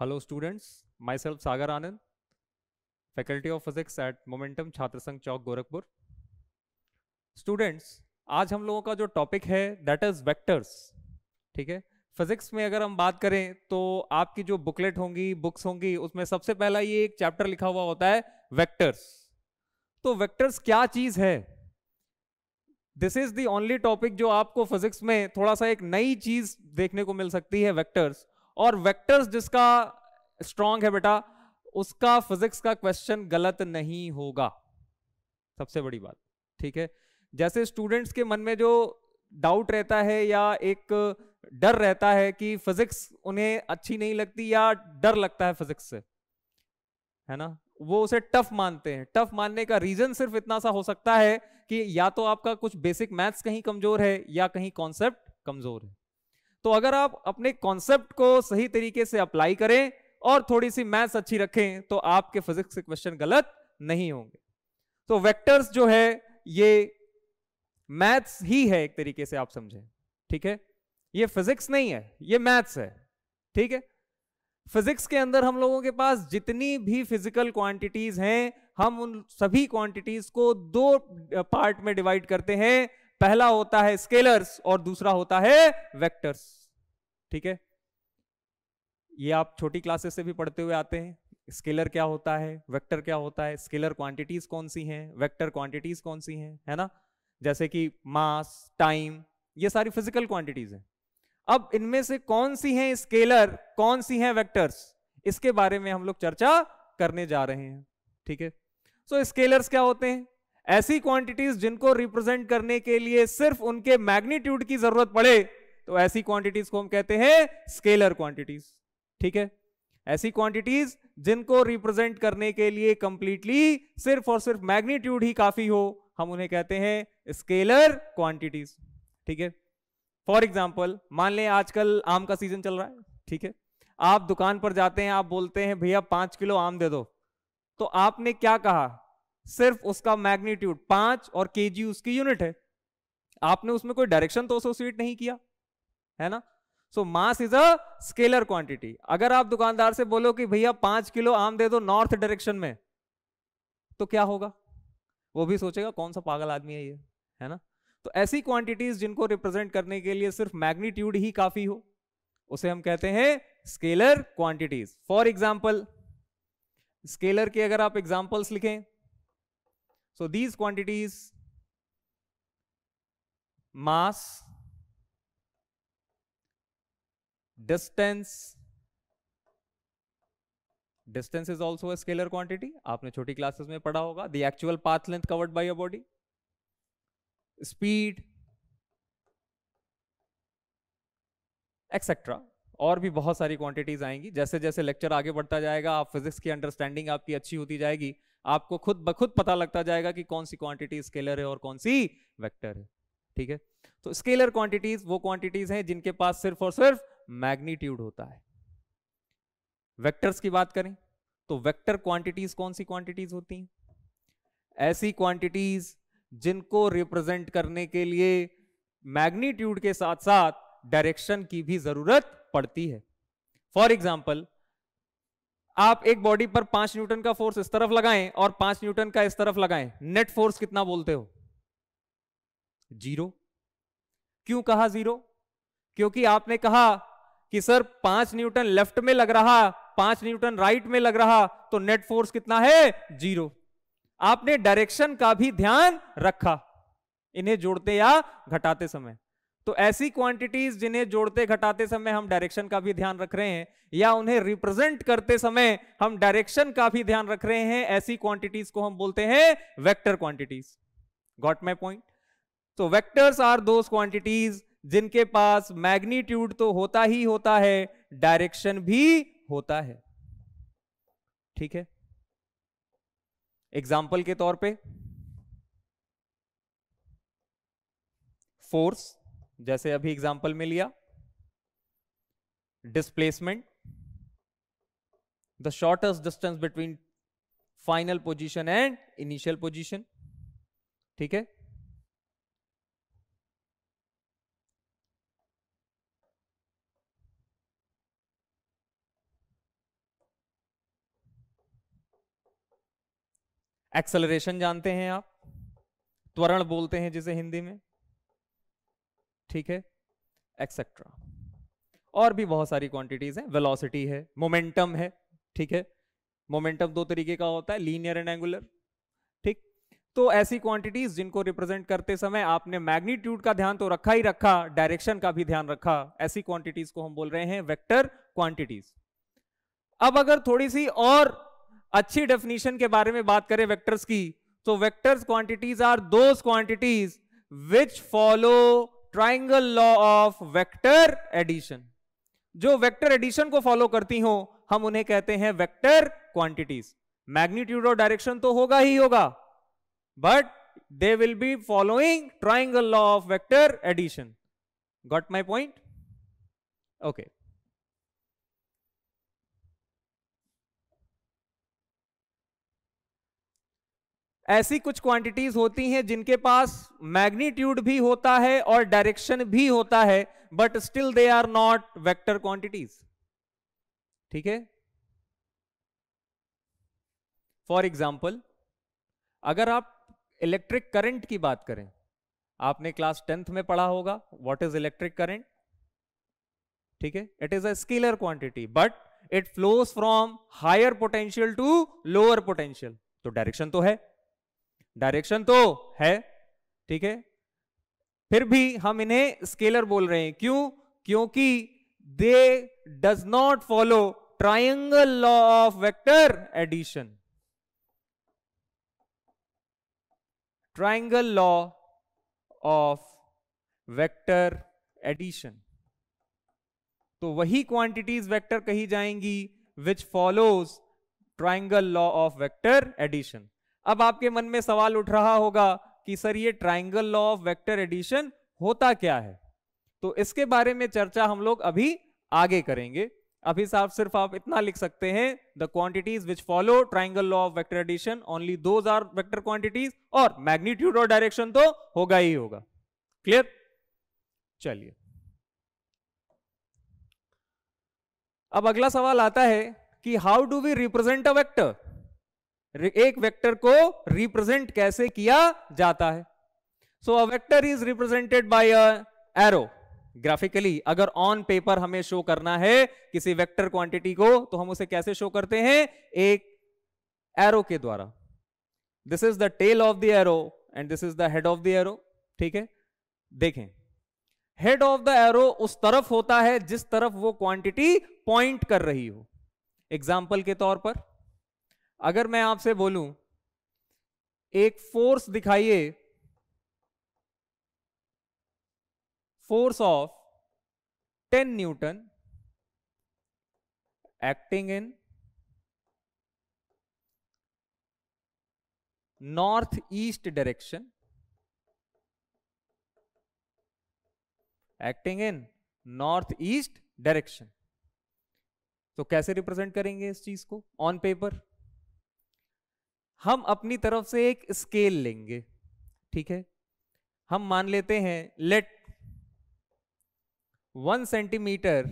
Hello students, myself Sagar Anand, faculty of physics at Momentum Chhatra Sangh Chowk Gorakhpur. Students, आज हम लोगों का जो टॉपिक है दैट इज वेक्टर्स। ठीक है, फिजिक्स में अगर हम बात करें तो आपकी जो बुकलेट होंगी, बुक्स होंगी, उसमें सबसे पहला ये एक चैप्टर लिखा हुआ होता है वेक्टर्स। तो वेक्टर्स क्या चीज है? This is the only topic जो आपको फिजिक्स में थोड़ा सा एक नई चीज देखने को मिल सकती है, वेक्टर्स। और वेक्टर्स जिसका स्ट्रांग है बेटा, उसका फिजिक्स का क्वेश्चन गलत नहीं होगा, सबसे बड़ी बात। ठीक है, जैसे स्टूडेंट्स के मन में जो डाउट रहता है या एक डर रहता है कि फिजिक्स उन्हें अच्छी नहीं लगती या डर लगता है फिजिक्स से, है ना, वो उसे टफ मानते हैं। टफ मानने का रीजन सिर्फ इतना सा हो सकता है कि या तो आपका कुछ बेसिक मैथ्स कहीं कमजोर है या कहीं कॉन्सेप्ट कमजोर है। तो अगर आप अपने कॉन्सेप्ट को सही तरीके से अप्लाई करें और थोड़ी सी मैथ्स अच्छी रखें तो आपके फिजिक्स के क्वेश्चन गलत नहीं होंगे। तो वेक्टर्स जो है ये मैथ्स ही है, एक तरीके से आप समझें। ठीक है, ये फिजिक्स नहीं है, ये मैथ्स है। ठीक है, फिजिक्स के अंदर हम लोगों के पास जितनी भी फिजिकल क्वांटिटीज हैं, हम उन सभी क्वांटिटीज को दो पार्ट में डिवाइड करते हैं। पहला होता है स्केलर्स और दूसरा होता है वेक्टर्स। ठीक है, ये आप छोटी क्लासेस से भी पढ़ते हुए आते हैं। स्केलर क्या होता है, वेक्टर क्या होता है, स्केलर क्वांटिटीज कौन सी हैं, वेक्टर क्वांटिटीज कौन सी हैं, है ना। जैसे कि मास, टाइम, ये सारी फिजिकल क्वांटिटीज हैं। अब इनमें से कौन सी हैं स्केलर, कौन सी हैं वेक्टर्स, इसके बारे में हम लोग चर्चा करने जा रहे हैं। ठीक है, सो स्केलर्स क्या होते हैं? ऐसी क्वांटिटीज जिनको रिप्रेजेंट करने के लिए सिर्फ उनके मैग्नीट्यूड की जरूरत पड़े, तो ऐसी क्वांटिटीज को हम कहते हैं स्केलर क्वांटिटीज। ठीक है, ऐसी क्वांटिटीज जिनको रिप्रेजेंट करने के लिए कंप्लीटली सिर्फ और सिर्फ मैग्नीट्यूड ही काफी हो, हम उन्हें कहते हैं स्केलर क्वांटिटीज। ठीक है, फॉर एग्जाम्पल मान लें आजकल आम का सीजन चल रहा है। ठीक है, आप दुकान पर जाते हैं, आप बोलते हैं भैया 5 किलो आम दे दो। तो आपने क्या कहा? सिर्फ उसका मैग्नीट्यूड 5 और केजी उसकी यूनिट है, आपने उसमें कोई डायरेक्शन तो एसोसिएट नहीं किया, है ना। So mass is a scalar quantity. अगर आप दुकानदार से बोलो कि भैया 5 किलो आम दे दो नॉर्थ डायरेक्शन में, तो क्या होगा? वो भी सोचेगा कौन सा पागल आदमी है ये, है ना। तो ऐसी क्वांटिटीज जिनको रिप्रेजेंट करने के लिए सिर्फ मैग्नीट्यूड ही काफी हो, उसे हम कहते हैं scalar quantities. For example, scalar के अगर आप एग्जाम्पल्स लिखें, so these quantities mass, distance, distance is also a scalar quantity, आपने छोटी क्लासेस में पढ़ा होगा। The actual path length covered by a body, speed, etcetera. और भी बहुत सारी क्वांटिटीज आएंगी। जैसे जैसे लेक्चर आगे बढ़ता जाएगा, आप फिजिक्स की अंडरस्टैंडिंग आपकी अच्छी होती जाएगी, आपको खुद ब खुद पता लगता जाएगा कि कौन सी क्वांटिटी स्केलर है और कौन सी वेक्टर है। ठीक है, तो स्केलर क्वांटिटीज वो क्वांटिटीज हैं जिनके पास सिर्फ और सिर्फ मैग्नीट्यूड होता है। वेक्टर्स की बात करें तो वेक्टर क्वांटिटीज कौन सी क्वांटिटीज होती हैं? ऐसी क्वांटिटीज जिनको रिप्रेजेंट करने के लिए मैग्नीट्यूड के साथ साथ डायरेक्शन की भी जरूरत पड़ती है। फॉर एग्जाम्पल, आप एक बॉडी पर 5 न्यूटन का फोर्स इस तरफ लगाएं और 5 न्यूटन का इस तरफ लगाएं, नेट फोर्स कितना बोलते हो? 0। क्यों कहा 0? क्योंकि आपने कहा कि सर 5 न्यूटन लेफ्ट में लग रहा, 5 न्यूटन राइट में लग रहा, तो नेट फोर्स कितना है? 0। आपने डायरेक्शन का भी ध्यान रखा इन्हें जोड़ते या घटाते समय। तो ऐसी क्वांटिटीज जिन्हें जोड़ते घटाते समय हम डायरेक्शन का भी ध्यान रख रहे हैं, या उन्हें रिप्रेजेंट करते समय हम डायरेक्शन का भी ध्यान रख रहे हैं, ऐसी क्वांटिटीज को हम बोलते हैं vector quantities. Got my point? तो वेक्टर्स आर दोस क्वांटिटीज जिनके पास मैग्नीट्यूड तो होता ही होता है, डायरेक्शन भी होता है। ठीक है, एग्जाम्पल के तौर पे फोर्स, जैसे अभी एग्जाम्पल में लिया, displacement, the shortest distance between final position and initial position. ठीक है, एक्सेलरेशन जानते हैं आप, त्वरण बोलते हैं जिसे हिंदी में, ठीक है, एक्सेट्रा। और भी बहुत सारी क्वांटिटीज हैं, वेलोसिटी है, मोमेंटम है, ठीक है। मोमेंटम दो तरीके का होता है, लीनियर एंड एंगुलर, ठीक। तो ऐसी क्वांटिटीज जिनको रिप्रेजेंट करते समय आपने मैग्नीट्यूड का ध्यान तो रखा ही रखा, डायरेक्शन का भी ध्यान रखा, ऐसी क्वांटिटीज को हम बोल रहे हैं वेक्टर क्वांटिटीज। अब अगर थोड़ी सी और अच्छी डेफिनेशन के बारे में बात करें वेक्टर्स की, तो vectors quantities are those quantities which follow triangle law of vector addition. जो वेक्टर एडिशन को फॉलो करती हो हम उन्हें कहते हैं वेक्टर क्वांटिटीज। मैग्नीट्यूड और डायरेक्शन तो होगा ही होगा, but they will be following triangle law of vector addition. Got my point? Okay. ऐसी कुछ क्वांटिटीज होती हैं जिनके पास मैग्नीट्यूड भी होता है और डायरेक्शन भी होता है, but still they are not vector quantities, ठीक है। फॉर एग्जाम्पल, अगर आप इलेक्ट्रिक करंट की बात करें, आपने क्लास 10th में पढ़ा होगा व्हाट इज इलेक्ट्रिक करंट, ठीक है। It is a scalar quantity but it flows from higher potential to lower potential. तो डायरेक्शन तो है, डायरेक्शन तो है, ठीक है, फिर भी हम इन्हें स्केलर बोल रहे हैं। क्यों? क्योंकि they does not follow triangle law of vector addition. Triangle law of vector addition, तो वही क्वांटिटीज वेक्टर कही जाएंगी which follows triangle law of vector addition. अब आपके मन में सवाल उठ रहा होगा कि सर ये triangle law of vector addition होता क्या है? तो इसके बारे में चर्चा हम लोग अभी आगे करेंगे। अभी साहब सिर्फ आप इतना लिख सकते हैं, the quantities which follow triangle law of vector addition only those are vector quantities, और मैग्नीट्यूड और डायरेक्शन तो होगा ही होगा। क्लियर? चलिए, अब अगला सवाल आता है कि how do we represent a vector? एक वेक्टर को रिप्रेजेंट कैसे किया जाता है? So a vector is represented by a arrow. Graphically अगर ऑन पेपर हमें शो करना है किसी वेक्टर क्वांटिटी को, तो हम उसे कैसे शो करते हैं? एक एरो के द्वारा। This is the tail of the arrow and this is the head of the arrow, ठीक है। देखें, हेड ऑफ द एरो उस तरफ होता है जिस तरफ वो क्वांटिटी पॉइंट कर रही हो। एग्जाम्पल के तौर पर अगर मैं आपसे बोलूं एक फोर्स दिखाइए, force of 10 Newton acting in north east direction, acting in north east direction. तो कैसे रिप्रेजेंट करेंगे इस चीज को ऑन पेपर? हम अपनी तरफ से एक स्केल लेंगे, ठीक है। हम मान लेते हैं let 1 centimetre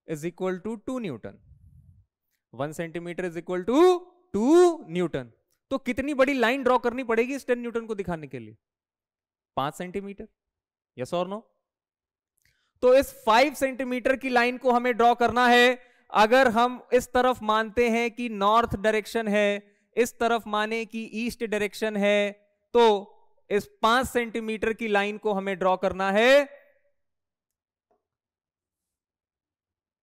is equal to 2 newton. 1 centimetre is equal to 2 newton. तो कितनी बड़ी लाइन ड्रॉ करनी पड़ेगी इस 10 न्यूटन को दिखाने के लिए? 5 सेंटीमीटर, यस और नो? तो इस 5 सेंटीमीटर की लाइन को हमें ड्रॉ करना है। अगर हम इस तरफ मानते हैं कि नॉर्थ डायरेक्शन है, इस तरफ माने कि ईस्ट डायरेक्शन है, तो इस 5 सेंटीमीटर की लाइन को हमें ड्रॉ करना है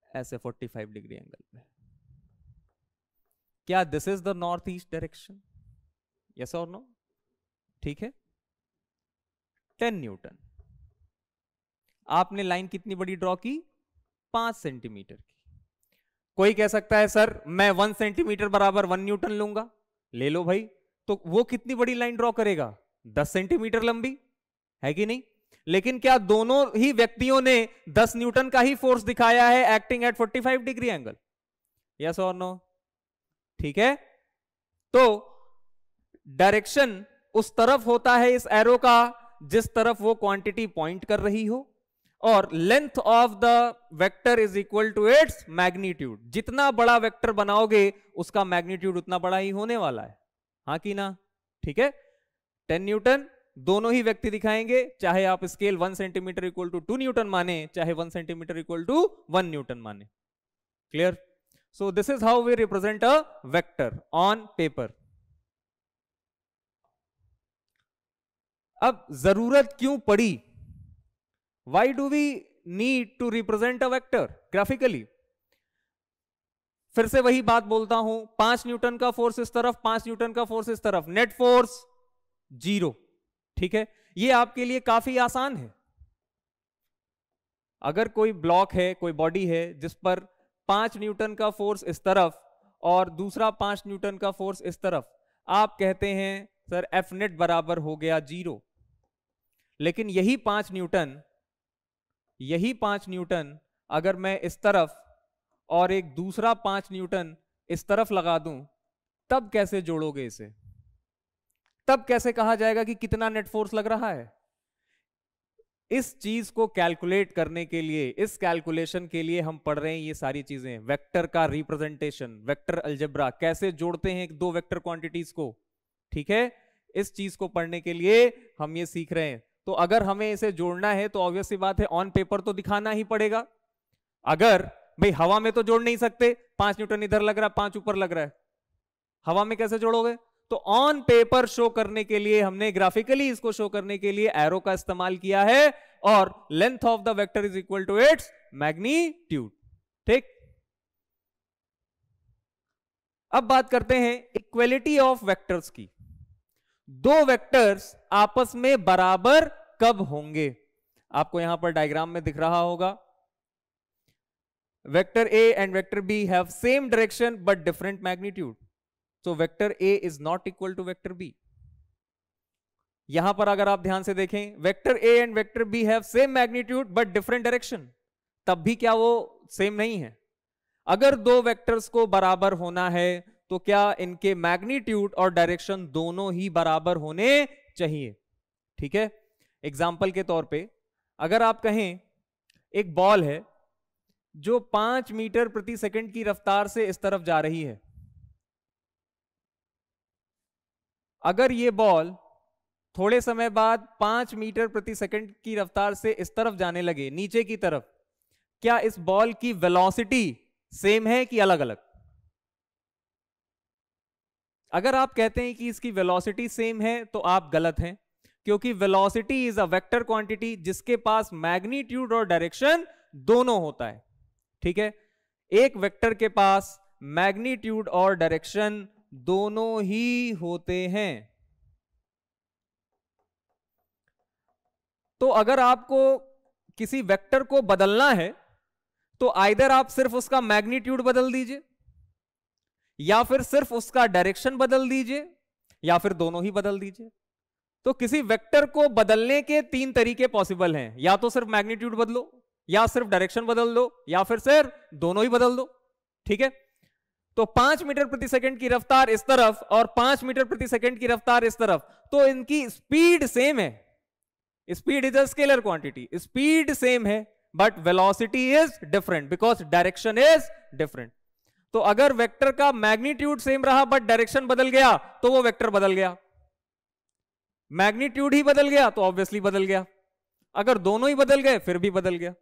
ऐसे 45 डिग्री एंगल में। क्या this is the north east direction? Yes और नो? ठीक है। 10 न्यूटन, आपने लाइन कितनी बड़ी ड्रॉ की? 5 सेंटीमीटर की। कोई कह सकता है सर मैं 1 सेंटीमीटर बराबर 1 न्यूटन लूंगा। ले लो भाई, तो वो कितनी बड़ी लाइन ड्रॉ करेगा? 10 सेंटीमीटर लंबी, है कि नहीं? लेकिन क्या दोनों ही व्यक्तियों ने 10 न्यूटन का ही फोर्स दिखाया है acting at 45 degree angle? Yes और नो? ठीक है। तो डायरेक्शन उस तरफ होता है इस एरो का जिस तरफ वो क्वांटिटी पॉइंट कर रही हो, और length of the vector is equal to its magnitude. जितना बड़ा वेक्टर बनाओगे उसका मैग्नीट्यूड उतना बड़ा ही होने वाला है। हाँ कि ना? ठीक है, 10 न्यूटन दोनों ही व्यक्ति दिखाएंगे, चाहे आप scale 1 centimetre equal to 2 newton माने, चाहे 1 सेंटीमीटर इक्वल टू 1 न्यूटन माने। Clear? So this is how we represent a vector on paper. अब जरूरत क्यों पड़ी? Why do we need to represent a vector graphically? फिर से वही बात बोलता हूं, 5 न्यूटन का फोर्स इस तरफ, 5 न्यूटन का फोर्स इस तरफ, नेट फोर्स 0। ठीक है, ये आपके लिए काफी आसान है। अगर कोई ब्लॉक है, कोई बॉडी है जिस पर 5 न्यूटन का फोर्स इस तरफ और दूसरा 5 न्यूटन का फोर्स इस तरफ, आप कहते हैं सर एफ नेट बराबर हो गया 0। लेकिन यही 5 न्यूटन अगर मैं इस तरफ और एक दूसरा 5 न्यूटन इस तरफ लगा दूं, तब कैसे जोड़ोगे इसे? तब कैसे कहा जाएगा कि कितना नेट फोर्स लग रहा है? इस चीज को कैलकुलेट करने के लिए, इस कैलकुलेशन के लिए हम पढ़ रहे हैं ये सारी चीजें। वेक्टर का रिप्रेजेंटेशन, वेक्टर अलजेब्रा, कैसे जोड़ते हैं दो वेक्टर क्वांटिटीज को। ठीक है, इस चीज को पढ़ने के लिए हम ये सीख रहे हैं। तो अगर हमें इसे जोड़ना है तो ऑब्वियस सी बात है ऑन पेपर तो दिखाना ही पड़ेगा। अगर भाई हवा में तो जोड़ नहीं सकते, 5 न्यूटन इधर लग रहा है 5 ऊपर लग रहा है, हवा में कैसे जोड़ोगे? तो ऑन पेपर शो करने के लिए हमने ग्राफिकली इसको शो करने के लिए एरो का इस्तेमाल किया है, और length of the vector is equal to its magnitude. ठीक, अब बात करते हैं इक्वलिटी ऑफ वेक्टर्स की। दो वेक्टर्स आपस में बराबर कब होंगे? आपको यहां पर डायग्राम में दिख रहा होगा, vector A and vector B have same direction but different magnitude, so vector A is not equal to vector B. यहां पर अगर आप ध्यान से देखें, vector A and vector B have same magnitude but different direction, तब भी क्या वो सेम नहीं है? अगर दो वेक्टर्स को बराबर होना है तो क्या इनके मैग्नीट्यूड और डायरेक्शन दोनों ही बराबर होने चाहिए। ठीक है, एग्जाम्पल के तौर पे अगर आप कहें एक बॉल है जो 5 मीटर प्रति सेकंड की रफ्तार से इस तरफ जा रही है, अगर ये बॉल थोड़े समय बाद 5 मीटर प्रति सेकंड की रफ्तार से इस तरफ जाने लगे, नीचे की तरफ, क्या इस बॉल की वेलोसिटी सेम है कि अलग अलग? अगर आप कहते हैं कि इसकी वेलोसिटी सेम है तो आप गलत हैं, क्योंकि velocity is a vector quantity जिसके पास मैग्नीट्यूड और डायरेक्शन दोनों होता है। ठीक है, एक वेक्टर के पास मैग्नीट्यूड और डायरेक्शन दोनों ही होते हैं। तो अगर आपको किसी वेक्टर को बदलना है तो आइदर आप सिर्फ उसका मैग्नीट्यूड बदल दीजिए, या फिर सिर्फ उसका डायरेक्शन बदल दीजिए, या फिर दोनों ही बदल दीजिए। तो किसी वेक्टर को बदलने के 3 तरीके पॉसिबल हैं, या तो सिर्फ मैग्नीट्यूड बदलो, या सिर्फ डायरेक्शन बदल दो, या फिर सिर्फ दोनों ही बदल दो। ठीक है, तो 5 मीटर प्रति सेकंड की रफ्तार इस तरफ और 5 मीटर प्रति सेकंड की रफ्तार इस तरफ, तो इनकी स्पीड सेम है। Speed is a scalar quantity, speed same है but velocity is different because direction is different. तो अगर वेक्टर का मैग्नीट्यूड सेम रहा बट डायरेक्शन बदल गया तो वो वेक्टर बदल गया, मैग्नीट्यूड ही बदल गया तो ऑब्वियसली बदल गया, अगर दोनों ही बदल गए फिर भी बदल गया।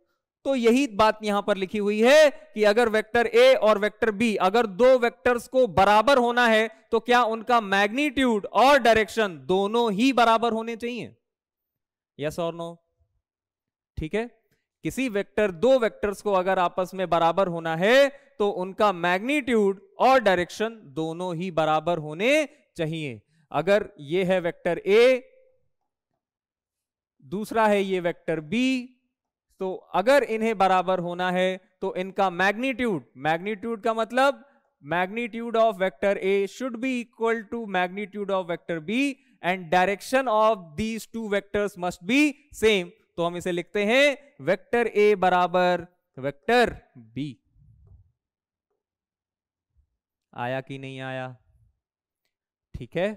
तो यही बात यहां पर लिखी हुई है कि अगर वेक्टर ए और वेक्टर बी, अगर दो वेक्टर्स को बराबर होना है तो क्या उनका मैग्नीट्यूड और डायरेक्शन दोनों ही बराबर होने चाहिए, यस और नो। ठीक है, किसी वेक्टर, दो वेक्टर्स को अगर आपस में बराबर होना है तो उनका मैग्नीट्यूड और डायरेक्शन दोनों ही बराबर होने चाहिए। अगर ये है वेक्टर ए, दूसरा है ये वेक्टर बी, तो अगर इन्हें बराबर होना है तो इनका मैग्नीट्यूड, मैग्नीट्यूड का मतलब magnitude of vector A should be equal to magnitude of vector B and direction of these two vectors must be same. तो हम इसे लिखते हैं वेक्टर ए बराबर वेक्टर बी। आया कि नहीं आया? ठीक है,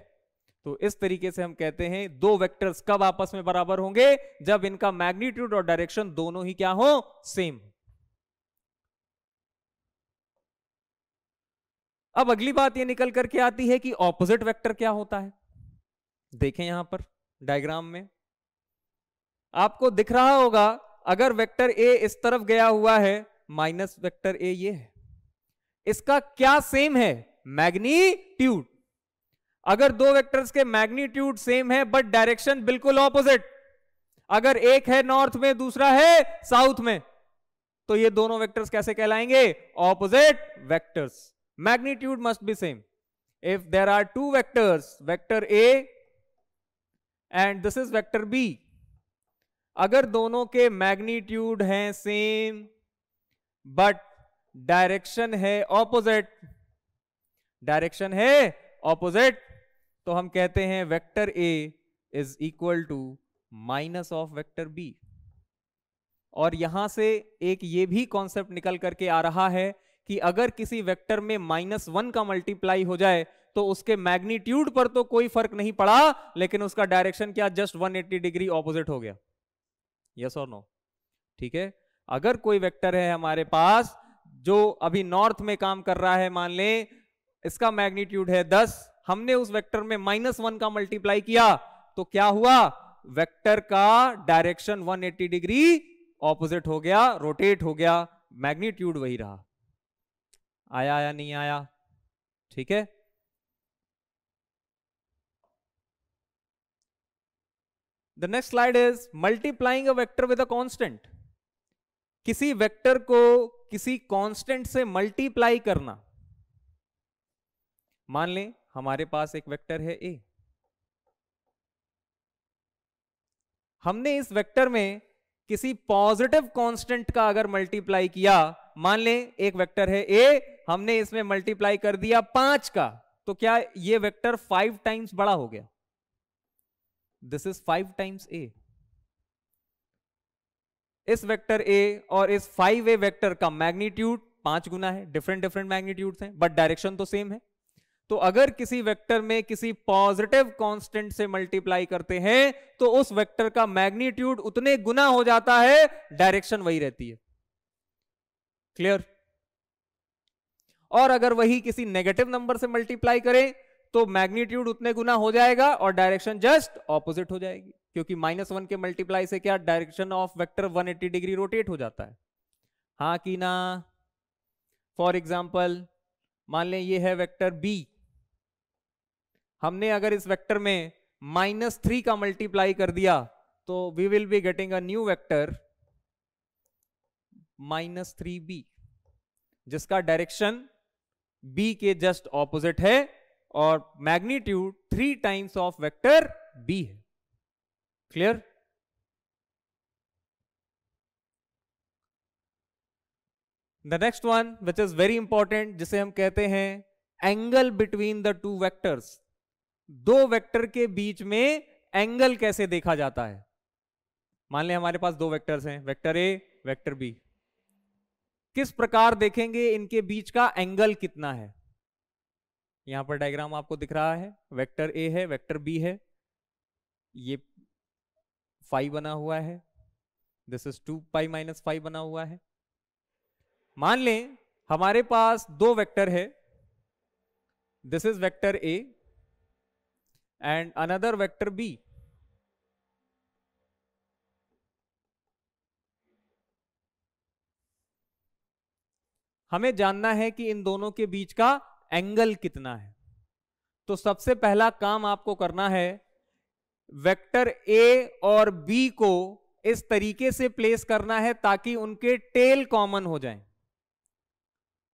तो इस तरीके से हम कहते हैं दो वेक्टर्स कब आपस में बराबर होंगे, जब इनका मैग्नीट्यूड और डायरेक्शन दोनों ही क्या हो, सेम। अब अगली बात ये निकल करके आती है कि ऑपोजिट वेक्टर क्या होता है। देखें यहां पर डायग्राम में आपको दिख रहा होगा, अगर वेक्टर ए इस तरफ गया हुआ है, माइनस वेक्टर ए ये है, इसका क्या सेम है? मैग्नीट्यूड। अगर दो वेक्टर्स के मैग्नीट्यूड सेम है बट डायरेक्शन बिल्कुल ऑपोजिट, अगर एक है नॉर्थ में दूसरा है साउथ में, तो ये दोनों वेक्टर्स कैसे कहलाएंगे? Opposite vectors. Magnitude must be same. If there are two vectors, vector A and this is vector b, अगर दोनों के मैग्नीट्यूड हैं सेम बट डायरेक्शन है ऑपोजिट, डायरेक्शन है ऑपोजिट, तो हम कहते हैं vector A is equal to minus of vector b. और यहां से एक ये भी कॉन्सेप्ट निकल करके आ रहा है कि अगर किसी वेक्टर में -1 का मल्टीप्लाई हो जाए तो उसके मैग्नीट्यूड पर तो कोई फर्क नहीं पड़ा, लेकिन उसका डायरेक्शन क्या? जस्ट 180 डिग्री ऑपोजिट हो गया। यस और नो? ठीक है। अगर कोई वेक्टर है हमारे पास जो अभी नॉर्थ में काम कर रहा है, मान लें इसका मैग्नीट्यूड है 10, हमने उस वेक्टर में -1 का मल्टीप्लाई किया, तो क्या हुआ? वेक्टर का डायरेक्शन 180 डिग्री ऑपोजिट हो गया, रोटेट हो गया, मैग्नीट्यूड वही रहा। आया या नहीं आया? ठीक है। The next slide is multiplying a vector with a constant. किसी वेक्टर को किसी कांस्टेंट से मल्टीप्लाई करना। मान लें हमारे पास एक वेक्टर है ए, हमने इस वेक्टर में किसी पॉजिटिव कांस्टेंट का अगर मल्टीप्लाई किया, मान लें एक वेक्टर है ए, हमने इसमें मल्टीप्लाई कर दिया 5 का, तो क्या ये वेक्टर 5 टाइम्स बड़ा हो गया? दिस इज 5 टाइम्स ए। इस वेक्टर ए और इस 5a वेक्टर का मैग्नीट्यूड 5 गुना है, डिफरेंट डिफरेंट मैग्नीट्यूड्स हैं बट डायरेक्शन तो सेम है। तो अगर किसी वेक्टर में किसी पॉजिटिव कांस्टेंट से मल्टीप्लाई करते हैं तो उस वेक्टर का मैग्नीट्यूड उतने गुना हो जाता है, डायरेक्शन वही रहती है। क्लियर? और अगर वही किसी नेगेटिव नंबर से मल्टीप्लाई करें तो मैग्नीट्यूड उतने गुना हो जाएगा और डायरेक्शन जस्ट ऑपोजिट हो जाएगी, क्योंकि -1 के मल्टीप्लाई से क्या direction of vector 180 degree rotate हो जाता है। हाँ कि ना? फॉर एग्जाम्पल मान लें ये है वेक्टर बी, हमने अगर इस वेक्टर में -3 का मल्टीप्लाई कर दिया तो we will be getting a new vector -3b, जिसका डायरेक्शन b के जस्ट ऑपोजिट है और magnitude 3 times of vector b है। Clear? The next one which is very important, जिसे हम कहते हैं angle between the two vectors. दो वेक्टर के बीच में एंगल कैसे देखा जाता है? मान लें हमारे पास दो वेक्टर्स हैं, वेक्टर ए वेक्टर बी, किस प्रकार देखेंगे इनके बीच का एंगल कितना है? यहां पर डायग्राम आपको दिख रहा है, वेक्टर ए है वेक्टर बी है, ये फाई बना हुआ है, दिस इज 2 पाई माइनस 5 बना हुआ है। मान लें हमारे पास दो वेक्टर है, this is vector A and another vector B. हमें जानना है कि इन दोनों के बीच का एंगल कितना है। तो सबसे पहला काम आपको करना है, वेक्टर ए और बी को इस तरीके से प्लेस करना है ताकि उनके टेल कॉमन हो जाएं,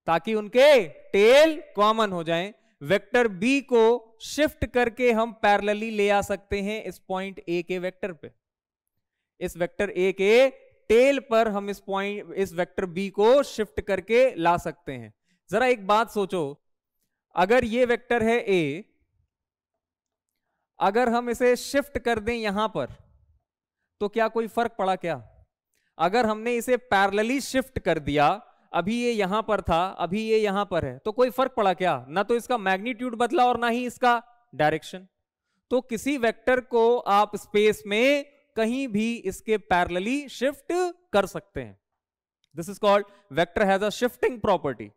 ताकि उनके टेल कॉमन हो जाएं। वेक्टर बी को शिफ्ट करके हम पैरेलली ले आ सकते हैं इस पॉइंट ए के वेक्टर पे। इस वेक्टर ए के टेल पर हम इस वेक्टर बी को शिफ्ट करके ला सकते हैं। जरा एक बात सोचो, अगर ये वेक्टर है ए, अगर हम इसे शिफ्ट कर दें यहां पर तो क्या कोई फर्क पड़ा क्या? अगर हमने इसे पैरेलली शिफ्ट कर दिया, अभी ये यहां पर था, अभी ये यहां पर है, तो कोई फर्क पड़ा क्या? ना तो इसका मैग्नीट्यूड बदला और ना ही इसका डायरेक्शन। तो किसी वेक्टर को आप स्पेस में कहीं भी इसके पैरेलली शिफ्ट कर सकते हैं। This is called vector has a shifting property.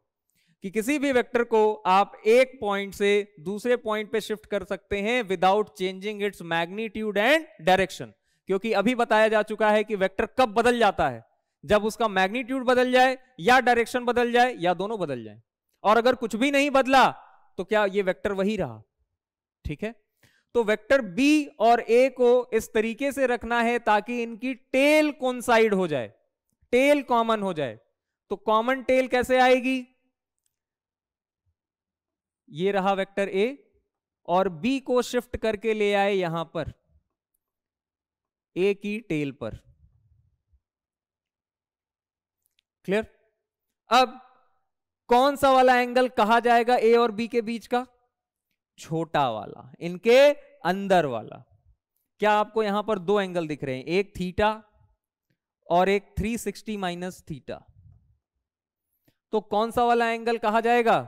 कि किसी भी वेक्टर को आप एक पॉइंट से दूसरे पॉइंट पे शिफ्ट कर सकते हैं without changing its magnitude and direction. क्योंकि अभी बताया जा चुका है कि वेक्टर कब बदल जाता है, जब उसका मैग्नीट्यूड बदल जाए या डायरेक्शन बदल जाए या दोनों बदल जाए। और अगर कुछ भी नहीं बदला तो क्या ये वेक्टर वही रहा। ठीक है, तो वेक्टर बी और ए को इस तरीके से रखना है ताकि इनकी टेल कोइंसाइड हो जाए, टेल कॉमन हो जाए। तो कॉमन टेल कैसे आएगी, ये रहा वेक्टर ए और बी को शिफ्ट करके ले आए यहां पर ए की टेल पर। क्लियर। अब कौन सा वाला एंगल कहा जाएगा ए और बी के बीच का, छोटा वाला, इनके अंदर वाला। क्या आपको यहां पर दो एंगल दिख रहे हैं, एक थीटा और एक 360 माइनस थीटा। तो कौन सा वाला एंगल कहा जाएगा,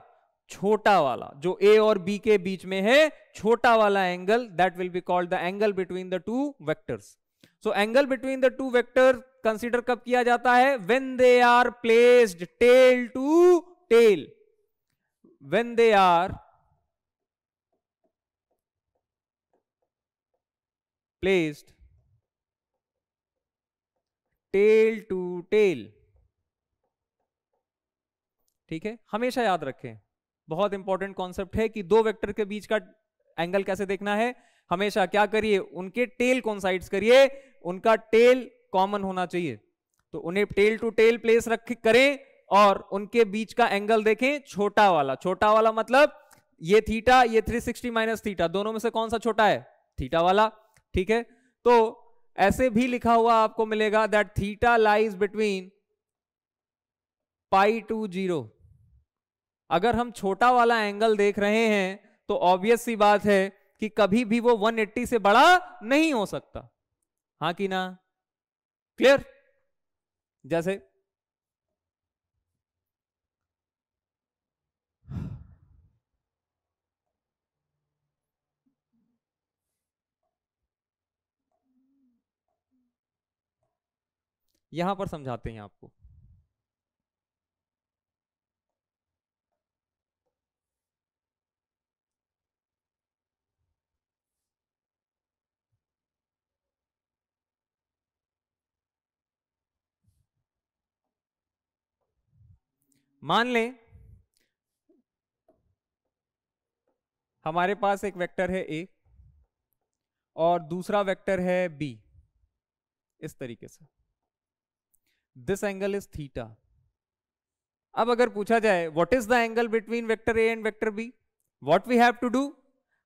छोटा वाला, जो ए और बी के बीच में है, छोटा वाला angle, that will be called the angle between the two vectors. So angle between the two vector consider कब किया जाता है, when they are placed tail to tail, when they are placed tail to tail. ठीक है, हमेशा याद रखें, बहुत इंपॉर्टेंट कॉन्सेप्ट है कि दो वेक्टर के बीच का एंगल कैसे देखना है। हमेशा क्या करिए, उनके टेल कोइंसाइड्स करिए, उनका टेल कॉमन होना चाहिए। तो उन्हें टेल टू टेल प्लेस रख करें और उनके बीच का एंगल देखें छोटा वाला। छोटा वाला मतलब ये थीटा, ये 360 माइनस थीटा, दोनों में से कौन सा छोटा है, थीटा वाला। ठीक है, तो ऐसे भी लिखा हुआ आपको मिलेगा that theta lies between pi to 0। अगर हम छोटा वाला एंगल देख रहे हैं तो ऑब्वियस सी बात है कि कभी भी वो 180 से बड़ा नहीं हो सकता, हाँ कि ना। क्लियर। जैसे यहां पर समझाते हैं आपको। मान लें हमारे पास एक वेक्टर है ए और दूसरा वेक्टर है बी, इस तरीके से, दिस एंगल इज थीटा। अब अगर पूछा जाए what is the angle between vector A and vector B, what we have to do,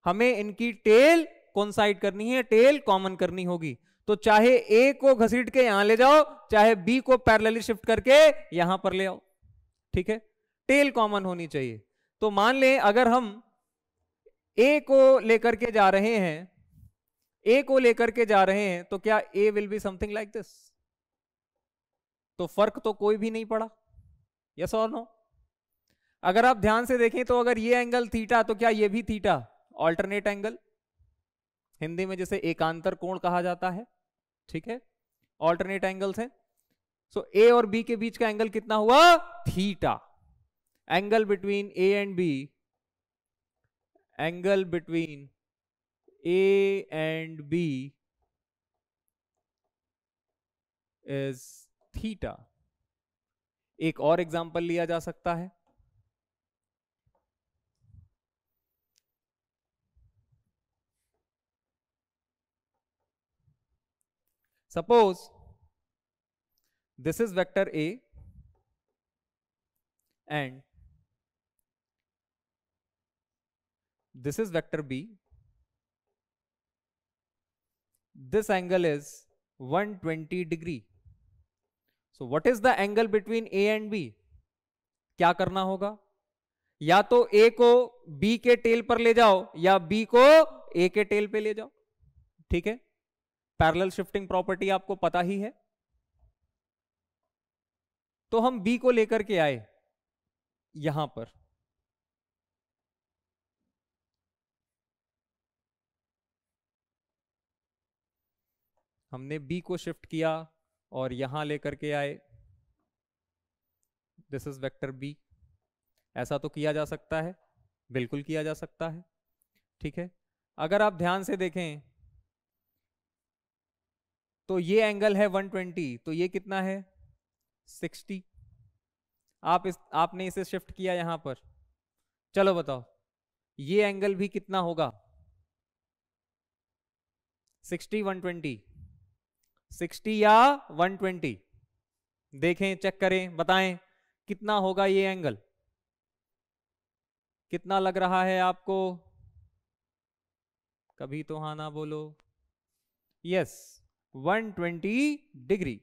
हमें इनकी टेल कोइंसाइड करनी है, टेल कॉमन करनी होगी। तो चाहे ए को घसीट के यहां ले जाओ, चाहे बी को पैरेलली शिफ्ट करके यहां पर ले आओ। ठीक है, टेल कॉमन होनी चाहिए। तो मान लें अगर हम ए को लेकर के जा रहे हैं, ए को लेकर के जा रहे हैं, तो क्या a will be something like this. तो फर्क तो कोई भी नहीं पड़ा, यस और नो। अगर आप ध्यान से देखें तो अगर ये एंगल थीटा तो क्या ये भी थीटा, ऑल्टरनेट एंगल, हिंदी में जैसे एकांतर कोण कहा जाता है। ठीक है, ऑल्टरनेट एंगल्स हैं। सो ए और बी के बीच का एंगल कितना हुआ, theta. Angle between A and B, angle between A and B is theta. एक और एग्जांपल लिया जा सकता है, suppose this is vector A and this is vector b, this angle is 120 degree. So what is the angle between a and b, क्या करना होगा, या तो a को b के टेल पर ले जाओ या b को a के टेल पे ले जाओ। ठीक है, पैरेलल शिफ्टिंग प्रॉपर्टी आपको पता ही है। तो हम b को लेकर के आए यहां पर, हमने b को शिफ्ट किया और यहां लेकर के आए, दिस इज वेक्टर b। ऐसा तो किया जा सकता है, बिल्कुल किया जा सकता है। ठीक है, अगर आप ध्यान से देखें तो ये एंगल है 120, तो ये कितना है 60। आपने इसे शिफ्ट किया यहां पर, चलो बताओ ये एंगल भी कितना होगा? 60 120, 60 या 120? देखें, चेक करें, बताएं कितना होगा ये एंगल, कितना लग रहा है आपको? कभी तो हाँ ना बोलो। यस, 120 डिग्री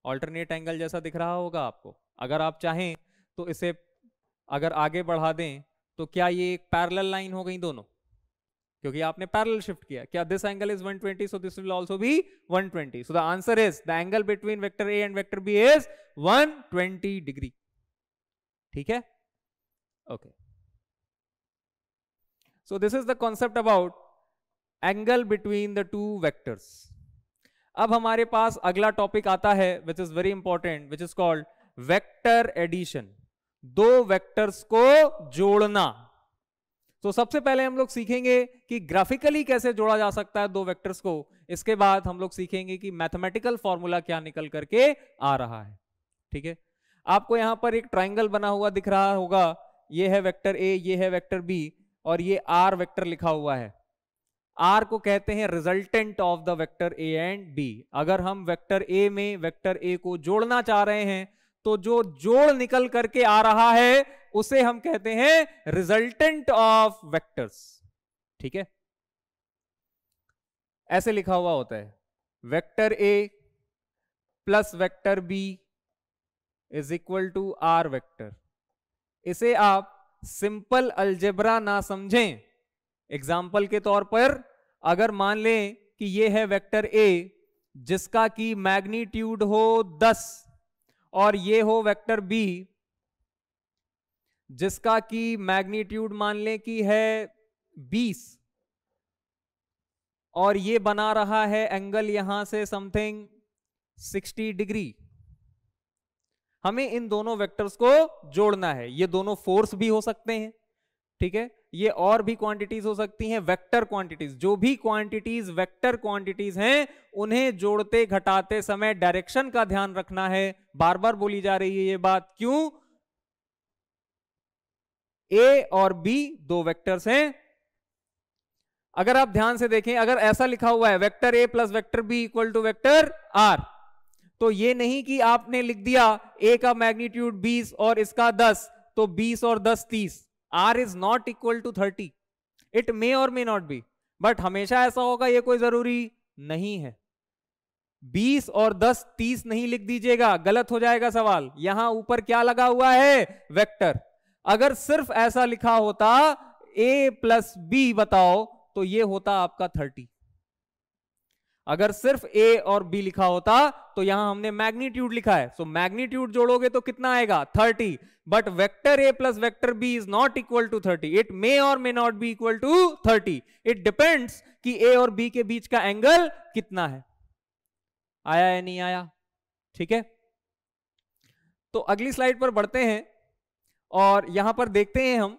ऑल्टरनेट एंगल जैसा दिख रहा होगा आपको। अगर आप चाहें तो इसे अगर आगे बढ़ा दें तो क्या ये एक पैरेलल लाइन हो गई दोनों, क्योंकि आपने पैरेलल शिफ्ट किया। क्या this angle is 120, so this will also be 120, so the answer is the angle between vector A and vector B is 120 degree. ठीक है, okay. So this is the concept about angle between the two vectors. अब हमारे पास अगला topic आता है which is very important, which is called vector addition, दो vectors को जोड़ना। तो सबसे पहले हम लोग सीखेंगे कि ग्राफिकली कैसे जोड़ा जा सकता है दो वेक्टर्स को। इसके बाद हम लोग सीखेंगे कि मैथमेटिकल फॉर्मूला क्या निकल करके आ रहा है। ठीक है, आपको यहां पर एक ट्राइंगल बना हुआ दिख रहा होगा, ये है वेक्टर ए, ये है वेक्टर बी, और ये आर वेक्टर लिखा हुआ है। आर को कहते हैं resultant of the vector A and B. अगर हम वेक्टर ए में वेक्टर ए को जोड़ना चाह रहे हैं तो जो जोड़ निकल करके आ रहा है उसे हम कहते हैं रिजल्टेंट ऑफ वेक्टर्स। ठीक है, ऐसे लिखा हुआ होता है, vector A plus vector B is equal to R vector. इसे आप सिंपल अलजेब्रा ना समझें। एग्जाम्पल के तौर पर अगर मान लें कि यह है वेक्टर ए जिसका की मैग्नीट्यूड हो 10 और ये हो वेक्टर बी जिसका की मैग्नीट्यूड मान लें कि है 20, और ये बना रहा है एंगल यहां से समथिंग 60 डिग्री। हमें इन दोनों वेक्टर्स को जोड़ना है। ये दोनों फोर्स भी हो सकते हैं, ठीक है, ये और भी क्वांटिटीज हो सकती हैं, वेक्टर क्वांटिटीज। जो भी क्वांटिटीज वेक्टर क्वांटिटीज हैं उन्हें जोड़ते घटाते समय डायरेक्शन का ध्यान रखना है। बार बार बोली जा रही है ये बात, क्यों? ए और बी दो वेक्टर्स हैं। अगर आप ध्यान से देखें, अगर ऐसा लिखा हुआ है vector A plus vector B equal to vector R, तो ये नहीं कि आपने लिख दिया ए का मैग्नीट्यूड 20 और इसका 10, तो 20 और 10 30। R is not equal to 30. It may or may not be, but हमेशा ऐसा होगा ये कोई जरूरी नहीं है। 20 और 10 30 नहीं लिख दीजिएगा, गलत हो जाएगा सवाल। यहां ऊपर क्या लगा हुआ है? वेक्टर। अगर सिर्फ ऐसा लिखा होता a प्लस बी बताओ तो ये होता आपका 30। अगर सिर्फ a और b लिखा होता तो यहां हमने मैग्नीट्यूड लिखा है, सो मैग्नीट्यूड जोड़ोगे तो कितना आएगा? 30। But vector a plus vector b is not equal to 30। It may और may not be equal to 30। It depends कि a और b के बीच का एंगल कितना है। आया या नहीं आया? ठीक है, तो अगली स्लाइड पर बढ़ते हैं और यहां पर देखते हैं हम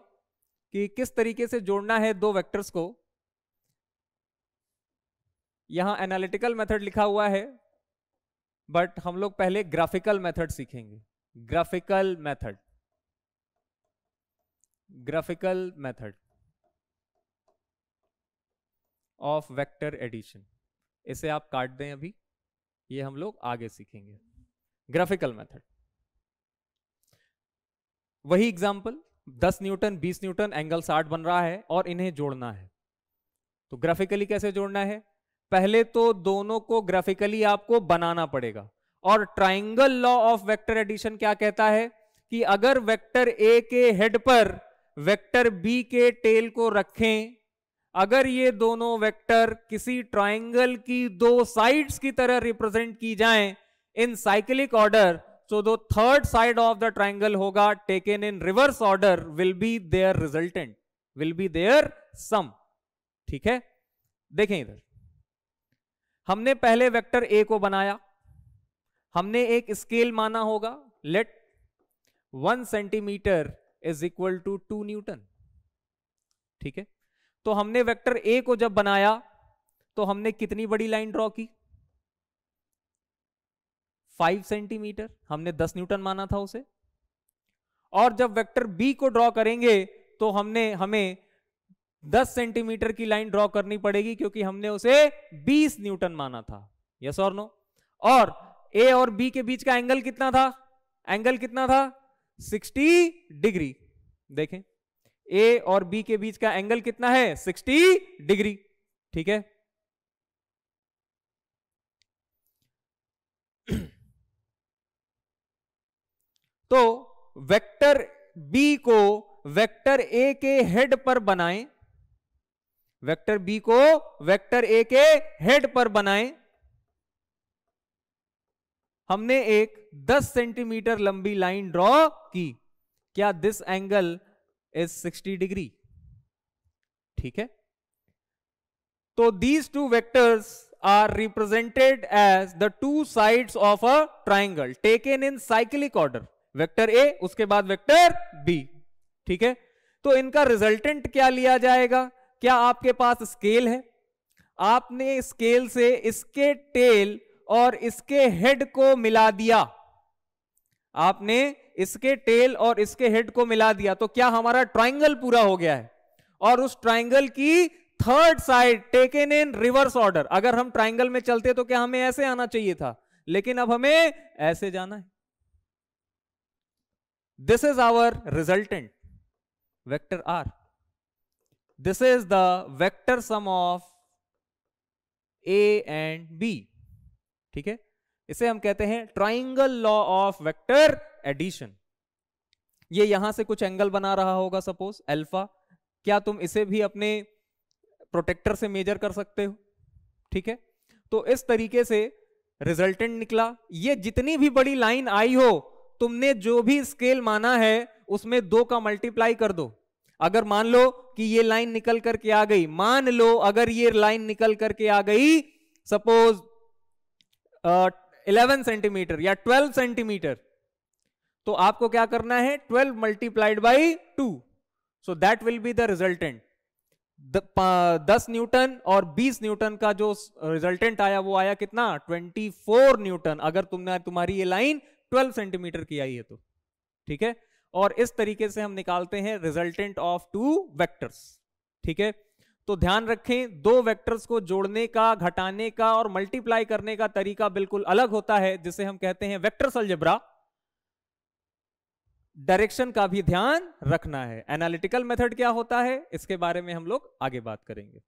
कि किस तरीके से जोड़ना है दो वेक्टर्स को। यहां एनालिटिकल मेथड लिखा हुआ है, बट हम लोग पहले ग्राफिकल मेथड सीखेंगे। Graphical method, graphical method of vector addition. इसे आप काट दें अभी, ये हम लोग आगे सीखेंगे। ग्राफिकल मेथड, वही एग्जांपल 10 न्यूटन 20 न्यूटन एंगल 60 बन रहा है और इन्हें जोड़ना है। तो ग्राफिकली कैसे जोड़ना है? पहले तो दोनों को ग्राफिकली आपको बनाना पड़ेगा। और triangle law of vector addition क्या कहता है कि अगर वेक्टर ए के हेड पर वेक्टर बी के टेल को रखें, अगर ये दोनों वेक्टर किसी ट्राइंगल की दो साइड्स की तरह रिप्रेजेंट की जाएं इन cyclic order, so the third side of the triangle होगा taken in reverse order will be their resultant, will be their sum। ठीक है, देखें इधर हमने पहले वेक्टर a को बनाया, हमने एक स्केल माना होगा, let 1 centimetre is equal to 2 newton. ठीक है, तो हमने वेक्टर ए को जब बनाया तो हमने कितनी बड़ी लाइन ड्रॉ की? 5 सेंटीमीटर, हमने 10 न्यूटन माना था उसे। और जब वेक्टर बी को ड्रॉ करेंगे तो हमें 10 सेंटीमीटर की लाइन ड्रॉ करनी पड़ेगी, क्योंकि हमने उसे 20 न्यूटन माना था। यस और नो? और ए और बी के बीच का एंगल कितना था? एंगल कितना था? 60 डिग्री। देखें, ए और बी के बीच का एंगल कितना है? 60 डिग्री। ठीक है, तो वेक्टर बी को वेक्टर ए के हेड पर बनाएं, वेक्टर बी को वेक्टर ए के हेड पर बनाएं। हमने एक 10 सेंटीमीटर लंबी लाइन ड्रॉ की। क्या दिस एंगल इज 60 डिग्री? ठीक है, तो these two vectors are represented as the two sides of a triangle taken in cyclic order. Vector A, उसके बाद वेक्टर बी। ठीक है, तो इनका रिजल्टेंट क्या लिया जाएगा? क्या आपके पास स्केल है? आपने स्केल से इसके टेल और इसके हेड को मिला दिया। आपने इसके टेल और इसके हेड को मिला दिया, तो क्या हमारा ट्राइंगल पूरा हो गया है? और उस ट्राइंगल की third side taken in reverse order. अगर हम ट्राइंगल में चलते तो क्या हमें ऐसे आना चाहिए था, लेकिन अब हमें ऐसे जाना है। This is our resultant vector R. This is the vector sum of A and B. ठीक है, इसे हम कहते हैं triangle law of vector addition. ये यहां से कुछ एंगल बना रहा होगा, सपोज अल्फा। क्या तुम इसे भी अपने प्रोटेक्टर से मेजर कर सकते हो? ठीक है, तो इस तरीके से रिजल्टेंट निकला। ये जितनी भी बड़ी लाइन आई हो, तुमने जो भी स्केल माना है उसमें 2 का मल्टीप्लाई कर दो। अगर मान लो कि ये लाइन निकल करके आ गई, मान लो अगर ये लाइन निकल करके आ गई सपोज 11 सेंटीमीटर या 12 सेंटीमीटर, तो आपको क्या करना है? 12 multiplied by 2, so that will be the resultant. 10 Newton और 20 न्यूटन का जो रिजल्टेंट आया वो आया कितना? 24 न्यूटन, अगर तुम्हारी ये लाइन 12 सेंटीमीटर की आई है तो। ठीक है, और इस तरीके से हम निकालते हैं रिजल्टेंट ऑफ 2 वेक्टर्स। ठीक है, तो ध्यान रखें, 2 वेक्टर्स को जोड़ने का, घटाने का और मल्टीप्लाई करने का तरीका बिल्कुल अलग होता है, जिसे हम कहते हैं वेक्टर्स अलजेब्रा। डायरेक्शन का भी ध्यान रखना है। एनालिटिकल मेथड क्या होता है, इसके बारे में हम लोग आगे बात करेंगे।